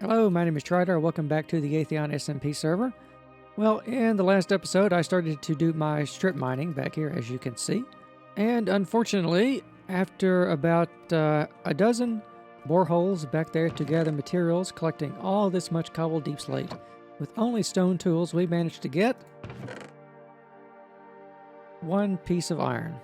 Hello, my name is Trydar. Welcome back to the Atheon SMP server. Well, in the last episode, I started to do my strip mining back here, as you can see. And unfortunately, after about a dozen boreholes back there to gather materials, collecting all this much cobbled deep slate, with only stone tools, we managed to get one piece of iron.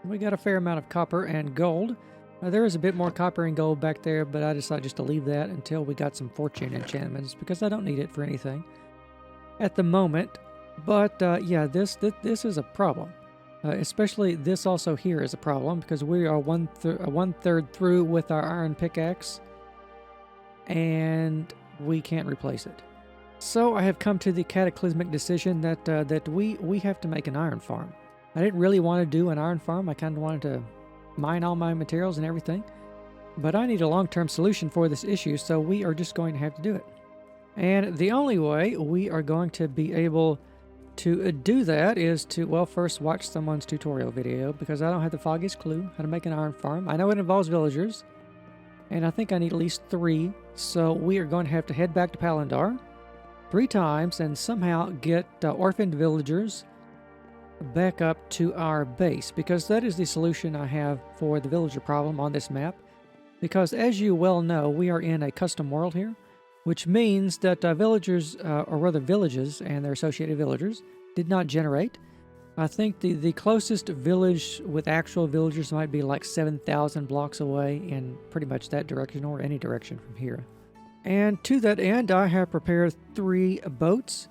We got a fair amount of copper and gold. There is a bit more copper and gold back there, but I decided just to leave that until we got some fortune enchantments because I don't need it for anything at the moment. But yeah, this is a problem. Especially this also here is a problem because we are one third through with our iron pickaxe and we can't replace it. So I have come to the cataclysmic decision that we have to make an iron farm. I didn't really want to do an iron farm. I kind of wanted to mine all my materials and everything, but I need a long-term solution for this issue, so we are just going to have to do it. And the only way we are going to be able to do that is to, well, first watch someone's tutorial video, because I don't have the foggiest clue how to make an iron farm. I know it involves villagers, and I think I need at least 3, so we are going to have to head back to Palindar 3 times and somehow get orphaned villagers back up to our base, because that is the solution I have for the villager problem on this map. Because as you well know, we are in a custom world here, which means that villagers, or rather villages and their associated villagers, did not generate. I think the closest village with actual villagers might be like 7,000 blocks away in pretty much that direction or any direction from here. And to that end, I have prepared 3 boats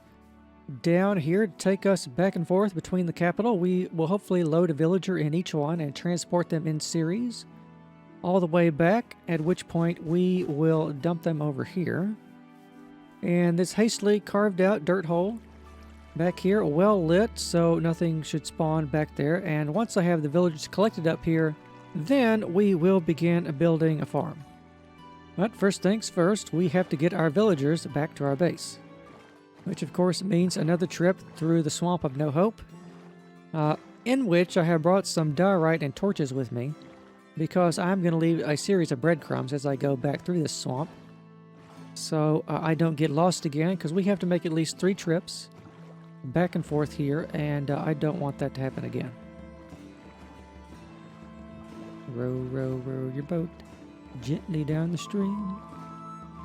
down here to take us back and forth between the capital. We will hopefully load a villager in each one and transport them in series all the way back, at which point we will dump them over here. And this hastily carved out dirt hole back here, well lit, so nothing should spawn back there. And once I have the villagers collected up here, then we will begin building a farm. But first things first, we have to get our villagers back to our base, which of course means another trip through the Swamp of No Hope, in which I have brought some diorite and torches with me, because I'm going to leave a series of breadcrumbs as I go back through this swamp, so I don't get lost again, because we have to make at least 3 trips back and forth here, and I don't want that to happen again. Row, row, row your boat gently down the stream,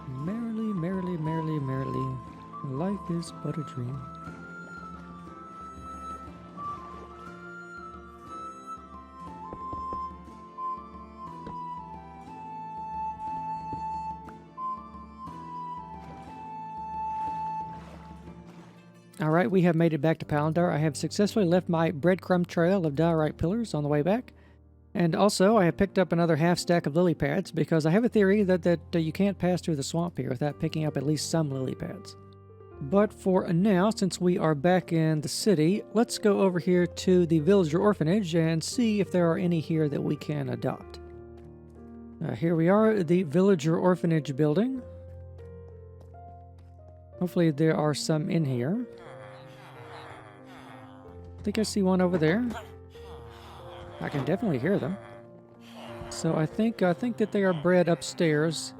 merrily, merrily, merrily, merrily. Life is but a dream. Alright, we have made it back to Palindar. I have successfully left my breadcrumb trail of diorite pillars on the way back. And also, I have picked up another half stack of lily pads, because I have a theory that you can't pass through the swamp here without picking up at least some lily pads. But for now, since we are back in the city, let's go over here to the villager orphanage and see if there are any here that we can adopt. Here we are, the villager orphanage building. Hopefully there are some in here. I think I see one over there. I can definitely hear them. So I think that they are bred upstairs,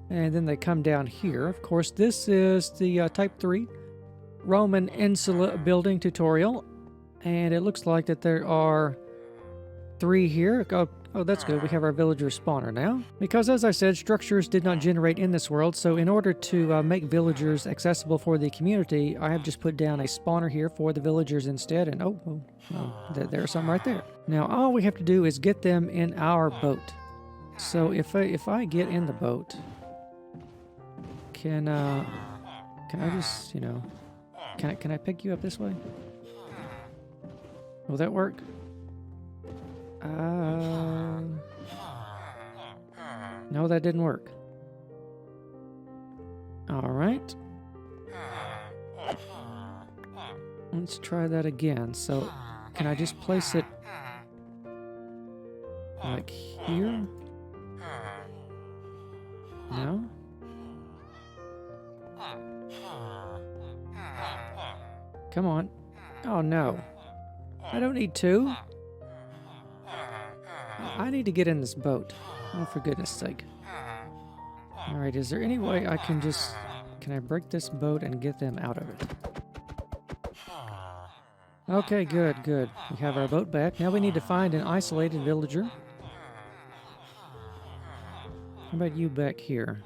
and then they come down here. Of course, this is the Type 3 Roman Insula building tutorial, and it looks like that there are 3 here. Oh, that's good. We have our villager spawner now. Because as I said, structures did not generate in this world, so in order to make villagers accessible for the community, I have just put down a spawner here for the villagers instead, and oh, there's some right there. Now, all we have to do is get them in our boat. So if I get in the boat, can I just, can I pick you up this way? Will that work? No, that didn't work. Alright. Let's try that again. So, can I just place it like here? No? Come on. Oh no. I don't need 2. I need to get in this boat. Oh, for goodness sake. Alright, is there any way I can just... Can I break this boat and get them out of it? Okay, good, good. We have our boat back. Now we need to find an isolated villager. How about you back here?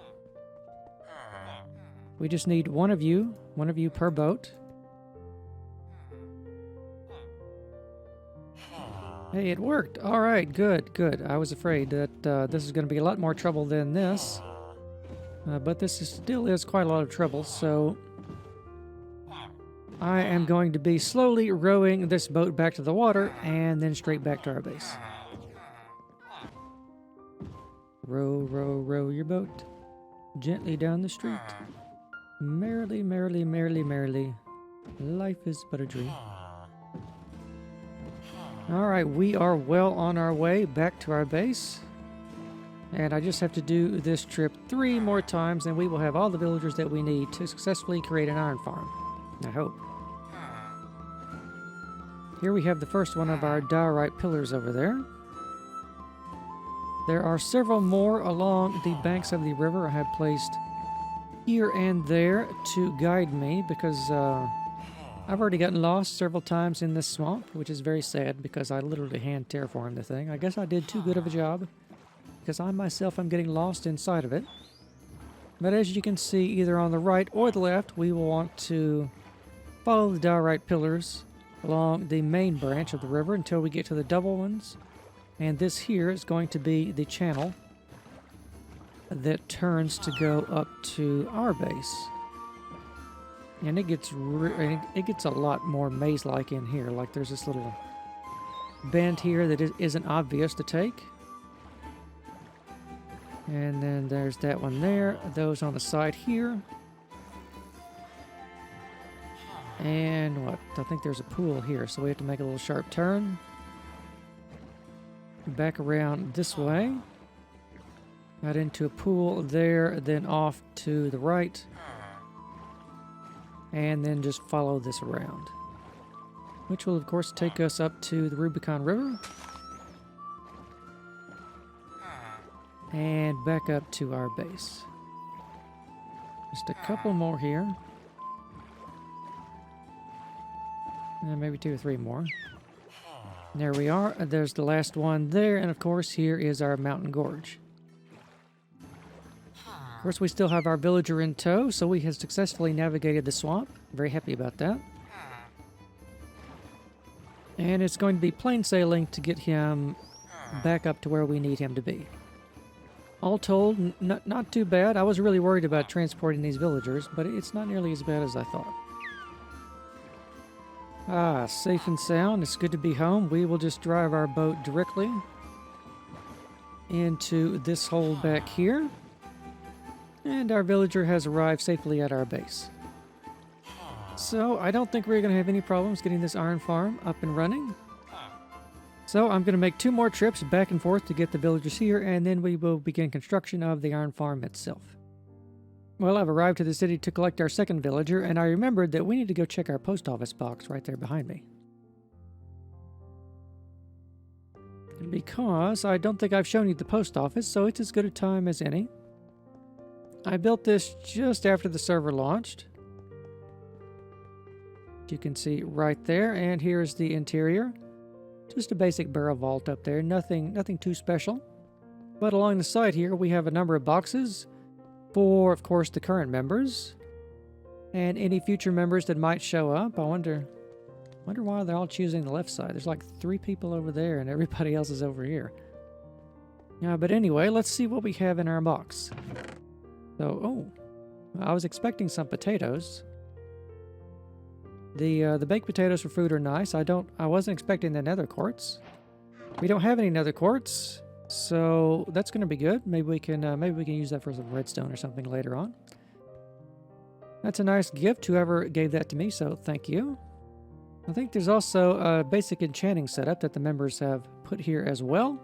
We just need one of you per boat. Hey, it worked. All right, good, good. I was afraid that this is going to be a lot more trouble than this. But this still is quite a lot of trouble, so I am going to be slowly rowing this boat back to the water and then straight back to our base. Row, row, row your boat gently down the street. Merrily, merrily, merrily, merrily. Life is but a dream. Alright, we are well on our way back to our base. And I just have to do this trip 3 more times and we will have all the villagers that we need to successfully create an iron farm. I hope. Here we have the first one of our diorite pillars over there. There are several more along the banks of the river I have placed here and there to guide me because I've already gotten lost several times in this swamp, which is very sad because I literally hand terraformed the thing. I guess I did too good of a job because I myself am getting lost inside of it. But as you can see, either on the right or the left, we will want to follow the diorite pillars along the main branch of the river until we get to the double ones. And this here is going to be the channel that turns to go up to our base. And it gets a lot more maze-like in here. Like there's this little bend here that isn't obvious to take. And then there's that one there. Those on the side here. And what? I think there's a pool here, so we have to make a little sharp turn. Back around this way. Out into a pool there, then off to the right. And then just follow this around. Which will, of course, take us up to the Rubicon River. And back up to our base. Just a couple more here. And maybe 2 or 3 more. There we are. There's the last one there. And, of course, here is our mountain gorge. Of course, we still have our villager in tow, so we have successfully navigated the swamp. Very happy about that. And it's going to be plain sailing to get him back up to where we need him to be. All told, not too bad. I was really worried about transporting these villagers, but it's not nearly as bad as I thought. Ah, safe and sound. It's good to be home. We will just drive our boat directly into this hole back here. And our villager has arrived safely at our base. So I don't think we're going to have any problems getting this iron farm up and running. So I'm going to make 2 more trips back and forth to get the villagers here, and then we will begin construction of the iron farm itself. Well, I've arrived to the city to collect our second villager, and I remembered that we need to go check our post office box right there behind me. Because I don't think I've shown you the post office, so it's as good a time as any. I built this just after the server launched. You can see right there, and here's the interior. Just a basic barrel vault up there, nothing too special. But along the side here, we have a number of boxes for, of course, the current members and any future members that might show up. I wonder why they're all choosing the left side. There's like 3 people over there, and everybody else is over here. But anyway, let's see what we have in our box. So, I was expecting some potatoes. The baked potatoes for food are nice. I wasn't expecting the nether quartz. We don't have any nether quartz, so that's going to be good. Maybe we can use that for some redstone or something later on. That's a nice gift, whoever gave that to me, so thank you. I think there's also a basic enchanting setup that the members have put here as well.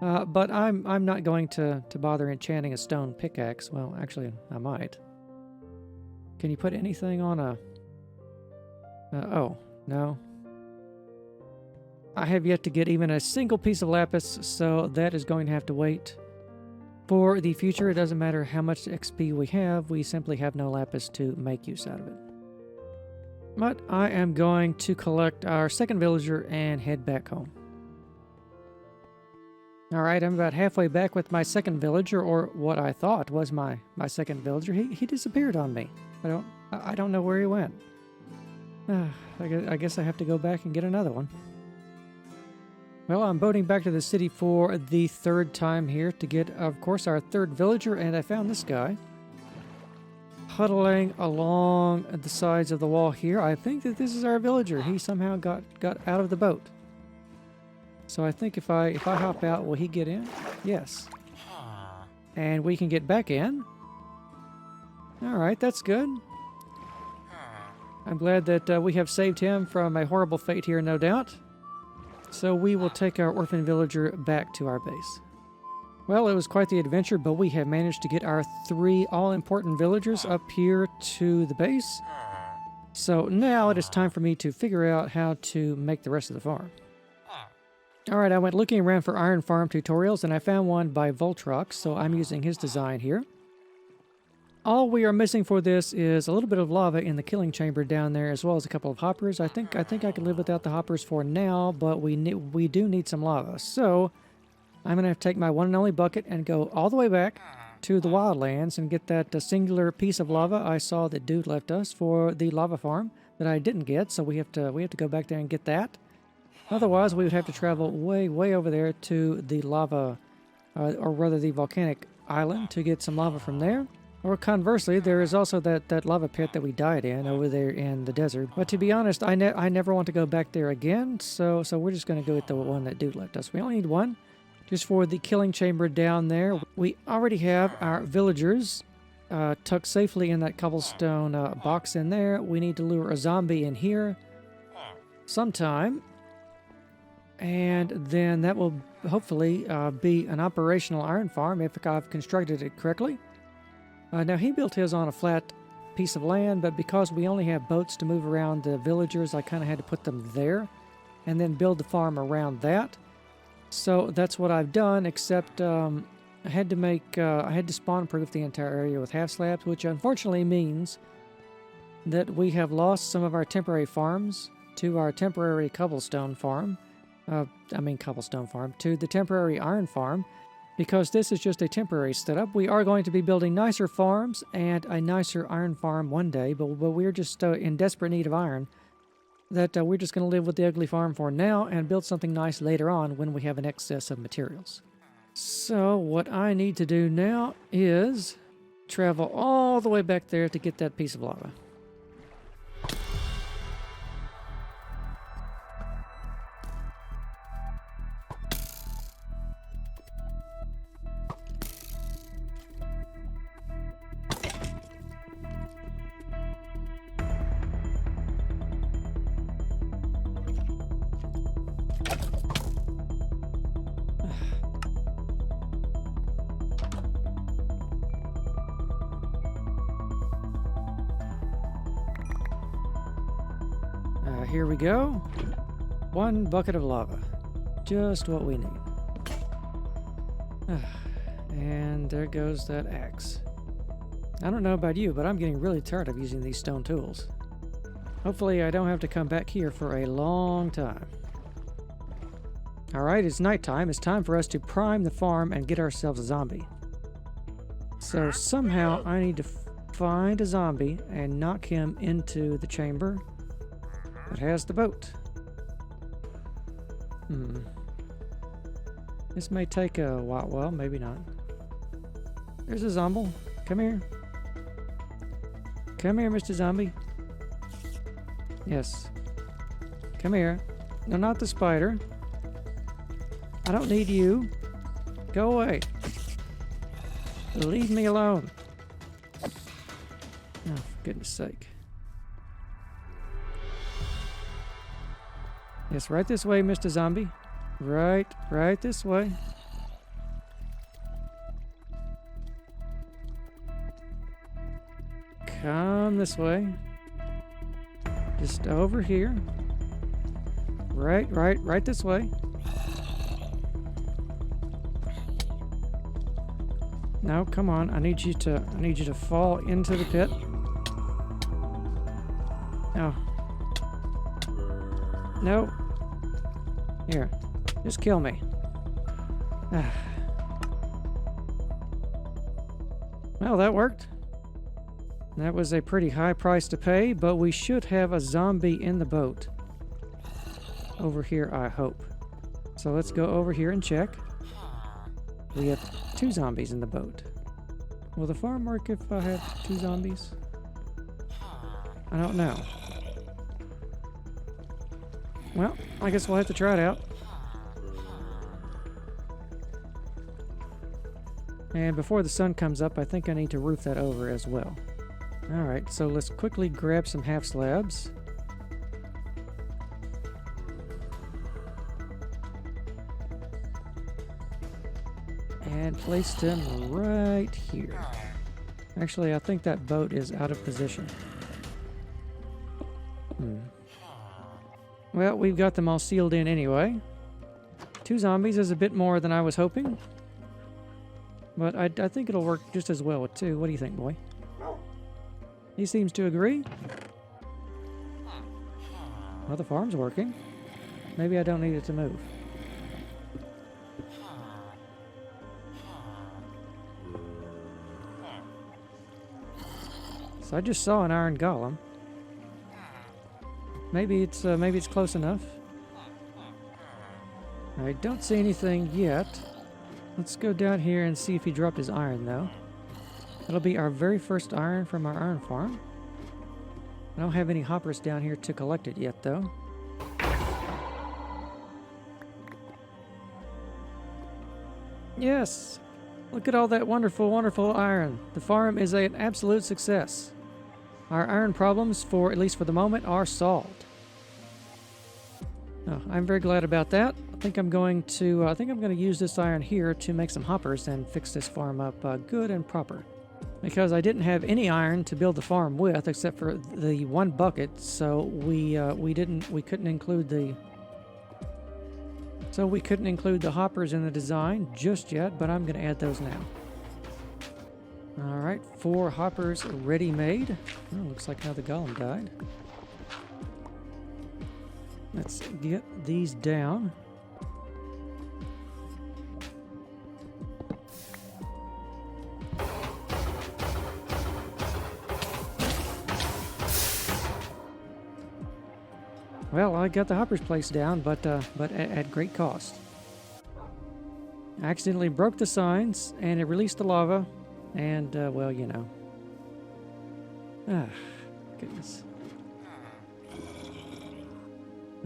But I'm not going to bother enchanting a stone pickaxe. Well, actually, I might. Can you put anything on a... oh, no. I have yet to get even a single piece of lapis, so that is going to have to wait For the future, it doesn't matter how much XP we have, we simply have no lapis to make use out of it. But I am going to collect our second villager and head back home. Alright, I'm about halfway back with my second villager, or what I thought was my second villager. He disappeared on me. I don't know where he went. I guess I have to go back and get another one. Well, I'm boating back to the city for the third time here to get, of course, our third villager, and I found this guy huddling along the sides of the wall here. I think that this is our villager. He somehow got out of the boat. So I think if I hop out, will he get in? Yes. And we can get back in. Alright, that's good. I'm glad that we have saved him from a horrible fate here, no doubt. So we will take our orphan villager back to our base. Well, it was quite the adventure, but we have managed to get our 3 all-important villagers up here to the base. So now it is time for me to figure out how to make the rest of the farm. Alright, I went looking around for iron farm tutorials, and I found one by Voltrox, so I'm using his design here. All we are missing for this is a little bit of lava in the killing chamber down there, as well as a couple of hoppers. I think I can live without the hoppers for now, but we do need some lava. So I'm going to have to take my one and only bucket and go all the way back to the wildlands and get that singular piece of lava I saw that dude left us for the lava farm that I didn't get. So we have to go back there and get that. Otherwise, we would have to travel way over there to the lava, or rather the volcanic island, to get some lava from there. Or conversely, there is also that lava pit that we died in over there in the desert. But to be honest, I never want to go back there again, so we're just going to go with the one that dude left us. We only need one, just for the killing chamber down there. We already have our villagers tucked safely in that cobblestone box in there. We need to lure a zombie in here sometime, and then that will hopefully be an operational iron farm if I've constructed it correctly. Now, he built his on a flat piece of land, but because we only have boats to move around the villagers, I kind of had to put them there and then build the farm around that. So that's what I've done, except I had to spawn-proof the entire area with half slabs, which unfortunately means that we have lost some of our temporary farms to our temporary cobblestone farm. To the temporary iron farm. Because this is just a temporary setup. We are going to be building nicer farms and a nicer iron farm one day, but we're just in desperate need of iron. That we're just going to live with the ugly farm for now and build something nice later on when we have an excess of materials. So what I need to do now is travel all the way back there to get that piece of lava. Here we go. 1 bucket of lava. Just what we need. And there goes that axe. I don't know about you, but I'm getting really tired of using these stone tools. Hopefully I don't have to come back here for a long time. Alright, it's nighttime. It's time for us to prime the farm and get ourselves a zombie. So somehow I need to find a zombie and knock him into the chamber that has the boat. This may take a while. Well, maybe not. There's a zombie. Come here. Come here, Mr. Zombie. Yes. Come here. No, not the spider. I don't need you. Go away. Leave me alone. Oh, for goodness sake. Yes, right this way, Mr. Zombie. Right this way. Come this way. Just over here. Right this way. No, come on. I need you to fall into the pit. No. No. Here. Just kill me. Well, that worked. That was a pretty high price to pay, but we should have a zombie in the boat. Over here, I hope. So let's go over here and check. We have 2 zombies in the boat. Will the farm work if I have 2 zombies? I don't know. Well, I guess we'll have to try it out. And before the sun comes up, I think I need to roof that over as well. Alright, so let's quickly grab some half slabs. And place them right here. Actually, I think that boat is out of position. Well, we've got them all sealed in anyway. 2 zombies is a bit more than I was hoping. But I think it'll work just as well with 2. What do you think, boy? He seems to agree. Well, the farm's working. Maybe I don't need it to move. So I just saw an iron golem. Maybe it's close enough. I don't see anything yet. Let's go down here and see if he dropped his iron, though. That'll be our very first iron from our iron farm. I don't have any hoppers down here to collect it yet, though. Yes! Look at all that wonderful, wonderful iron. The farm is an absolute success. Our iron problems, at least for the moment, are solved. Oh, I'm very glad about that. I think I'm going to use this iron here to make some hoppers and fix this farm up good and proper. Because I didn't have any iron to build the farm with, except for the 1 bucket, so we couldn't include the hoppers in the design just yet. But I'm going to add those now. All right, 4 hoppers ready-made. Oh, looks like now the golem died. Let's get these down. Well, I got the hoppers placed down, but at great cost. I accidentally broke the signs, and it released the lava, and, well, you know. Ah, goodness.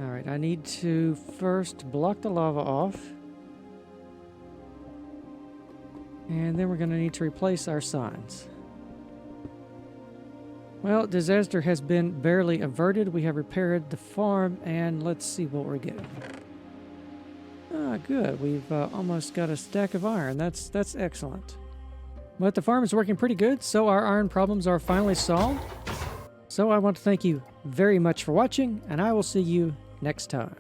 Alright, I need to first block the lava off. And then we're going to need to replace our signs. Well, disaster has been barely averted. We have repaired the farm, and let's see what we're getting. Ah, good. We've almost got a stack of iron. That's excellent. But the farm is working pretty good, so our iron problems are finally solved. So I want to thank you very much for watching, and I will see you next time.